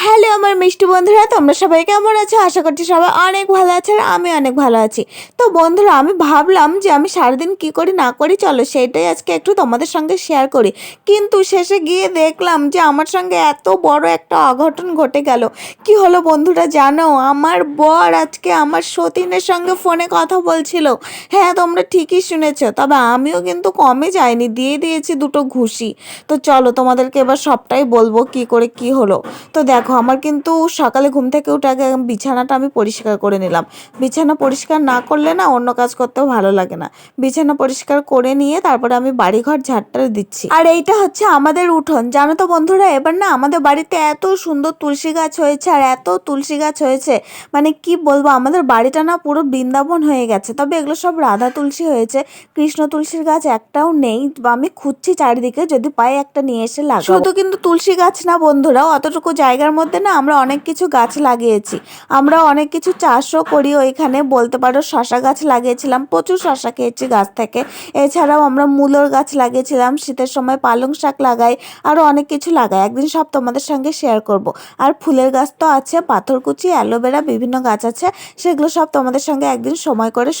Hello আমার মিষ্টি বন্ধুরা, তোমরা সবাই কেমন আছো? আশা করছি সবাই অনেক ভালো আছে আর আমি অনেক ভালো আছি। তো বন্ধুরা, আমি ভাবলাম যে আমি সারাদিন কি করি না করি, চলো সেইটাই আজকে একটু তোমাদের সঙ্গে শেয়ার করি। কিন্তু শেষে গিয়ে দেখলাম যে আমার সঙ্গে এত বড় একটা অঘটন ঘটে গেল। কি হলো বন্ধুরা জানো? আমার বর আজকে আমার সতীনের সঙ্গে ফোনে কথা বলছিল। হ্যাঁ, তোমরা ঠিকই শুনেছো, তবে আমিও কিন্তু কমে যাইনি, দিয়ে দিয়েছি দুটো ঘুষি। তো চলো তোমাদেরকে এবার সবটাই বলবো কি করে কি হলো। তো দেখো, আমার কিন্তু সকালে ঘুম থেকে উঠে আগে বিছানাটা আমি পরিষ্কার করে নিলাম। বিছানা পরিষ্কার না করলে না অন্য কাজ করতেও ভালো লাগে না। বিছানা পরিষ্কার করে নিয়ে তারপরে আমি বাড়িঘর ঝাড়টা দিচ্ছি। আর এইটা হচ্ছে আমাদের উঠোন, জানো তো বন্ধুরা, এবার না আমাদের বাড়িতে এত সুন্দর তুলসী গাছ হয়েছে, আর এত তুলসী গাছ হয়েছে মানে কি বলবো, আমাদের বাড়িটা না পুরো বৃন্দাবন হয়ে গেছে। তবে এগুলো সব রাধা তুলসী হয়েছে, কৃষ্ণ তুলসীর গাছ একটাও নেই। আমি খুঁজছি চারিদিকে, যদি পাই একটা নিয়ে এসে লাগাবো। শুধু কিন্তু তুলসী গাছ না বন্ধুরা, অতটুকু জায়গার মধ্যে না আমরা অনেক কিছু গাছ লাগিয়েছি। আমরা অনেক কিছু চাষও করি ওইখানে, বলতে পারো শশা গাছ লাগিয়েছিলাম, প্রচুর শশা খেয়েছি গাছ থেকে। এছাড়াও আমরা মূলোর গাছ লাগিয়েছিলাম, শীতের সময় পালং শাক লাগাই, আরও অনেক কিছু লাগাই। একদিন সব তোমাদের সঙ্গে শেয়ার করব। আর ফুলের গাছ তো আছে, পাথরকুচি, অ্যালোভেরা, বিভিন্ন গাছ আছে, সেগুলো সব তোমাদের সঙ্গে একদিন সময় করে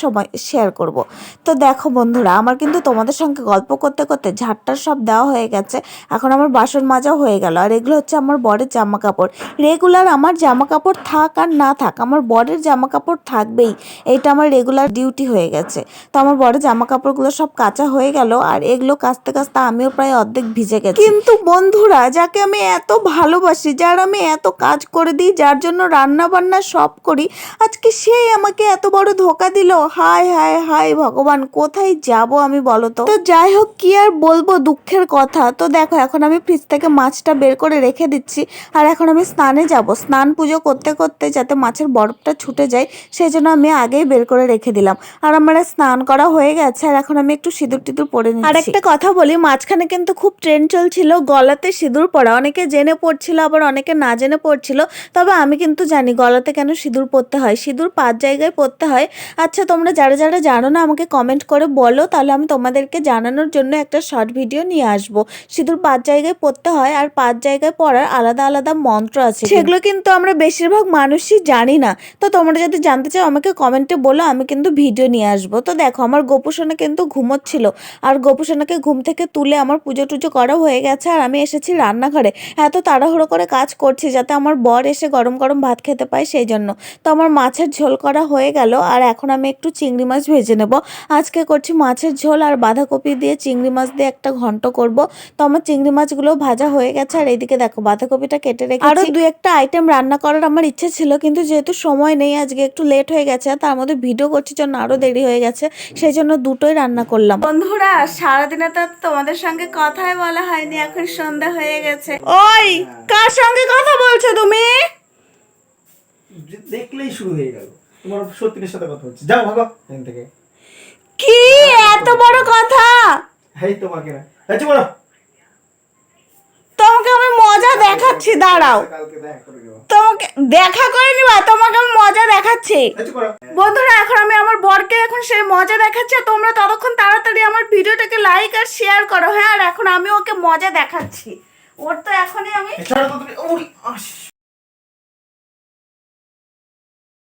শেয়ার করব। তো দেখো বন্ধুরা, আমার কিন্তু তোমাদের সঙ্গে গল্প করতে করতে ঝাড়টার সব দেওয়া হয়ে গেছে। এখন আমার বাসন মাজাও হয়ে গেল। আর এগুলো হচ্ছে আমার বরের জামা কাপড়। রেগুলার আমার জামা কাপড় থাক আর না থাক, আমার বরের জামা কাপড় থাকবেই, এইটা আমার রেগুলার ডিউটি হয়ে গেছে। তো আমার বরের জামা কাপড়গুলো সব কাচা হয়ে গেল, আর এগুলো কাচতে কাচতে আমিও প্রায় অর্ধেক ভিজে গেছি। কিন্তু বন্ধুরা, যাকে আমি এত ভালোবাসি, যার আমি এত কাজ করে দিই, যার জন্য রান্না বান্না সব করি, আজকে সেই আমাকে এত বড় ধোকা দিল। হায় হায় হায় ভগবান, কোথায় যাব আমি বলো তো? তো যাই হোক, কি আর বলবো, দুঃখের কথা। তো দেখো, এখন আমি ফ্রিজ থেকে মাছটা বের করে রেখে দিচ্ছি। আর এখন আমি স্নানে যাব। স্নান পুজো করতে করতে যাতে মাছের বরফটা ছুটে যায়, সেই জন্য আমি আগেই বের করে রেখে দিলাম। আর আমার স্নান করা হয়ে গেছে, আর এখন আমি একটু সিঁদুর টিঁদুর পরে নিচ্ছি। আর একটা কথা বলি, মাঝখানে কিন্তু খুব ট্রেন্ড চলছিল গলাতে সিঁদুর পরা। অনেকে জেনে পড়ছিল, আবার অনেকে না জেনে পড়ছিল। তবে আমি কিন্তু জানি গলাতে কেন সিঁদুর পরতে হয়। সিঁদুর 5 জায়গায় পরতে হয়। আচ্ছা, তোমরা যারা যারা জানো না আমাকে কমেন্ট করে বলো, তাহলে আমি তোমাদেরকে জানানোর জন্য একটা শর্ট ভিডিও নিয়ে আসবো। সিঁদুর 5 জায়গায় পরতে হয়, আর 5 জায়গায় পরার আলাদা আলাদা মন্ত্র আছে, সেগুলো কিন্তু আমরা বেশিরভাগ মানুষই জানি না। তো তোমরা যদি জানতে চাও আমাকে কমেন্টে বলো, আমি কিন্তু ভিডিও নিয়ে আসবো। তো দেখো, আমার গোপুসোনা কিন্তু ঘুমোচ্ছিল, আর গোপুসোনাকে ঘুম থেকে তুলে আমার পুজো টুজো করা হয়ে গেছে। আর আমি এসেছি রান্নাঘরে, এত তাড়াহুড়ো করে কাজ করছি যাতে আমার বর এসে গরম গরম ভাত খেতে পায়, সেই জন্য। তো আমার মাছের ঝোল করা হয়ে গেল, আর এখন আমি একটু চিংড়ি মাছ ভেজে নেব। আজকে করছি মাছের ঝোল, আর বাঁধাকপি দিয়ে চিংড়ি মাছ দিয়ে একটা ঘন্ট করব। তো আমার চিংড়ি মাছগুলো ভাজা হয়ে গেছে, আর এইদিকে দেখো বাঁধাকপিটা কেটে রেখেছি। আরও 2-1টা আইটেম রান্না করার আমার ইচ্ছে ছিল, কিন্তু যেহেতু সময় নেই, আজকে একটু লেট হয়ে গেছে, তার মধ্যে ভিডিও করছি জন্য আরও দেরি হয়ে গেছে, সেই জন্য দুটোই রান্না করলাম। বন্ধুরা, সারাদিনে তো তোমাদের সঙ্গে কথাই বলা হয়নি, এখন সন্ধ্যা হয়ে গেছে। ওই, কার সঙ্গে কথা বলছো তুমি? দেখলেই শুরু হয়ে গেল, তোমার সত্যিনের সাথে কথা হচ্ছে। যাও ভাগো এখান থেকে। কি এত বড় কথা? এই তোমাকে না, আচ্ছা বলো। তোমাকে আমি মজা দেখাচ্ছি, দাঁড়াও। কালকে দেখা করে দেবো। তোমাকে দেখা করে নিবা, তোমাকে আমি মজা দেখাচ্ছি। আচ্ছা বলো। বন্ধুরা, এখন আমি আমার বরকে এখন সেই মজা দেখাচ্ছি, আর তোমরা ততক্ষণ তাড়াতাড়ি আমার ভিডিওটাকে লাইক আর শেয়ার করো। হ্যাঁ, আর এখন আমি ওকে মজা দেখাচ্ছি। ওর তো এখনই আমি ছাড়ো তো তুমি। ওই আস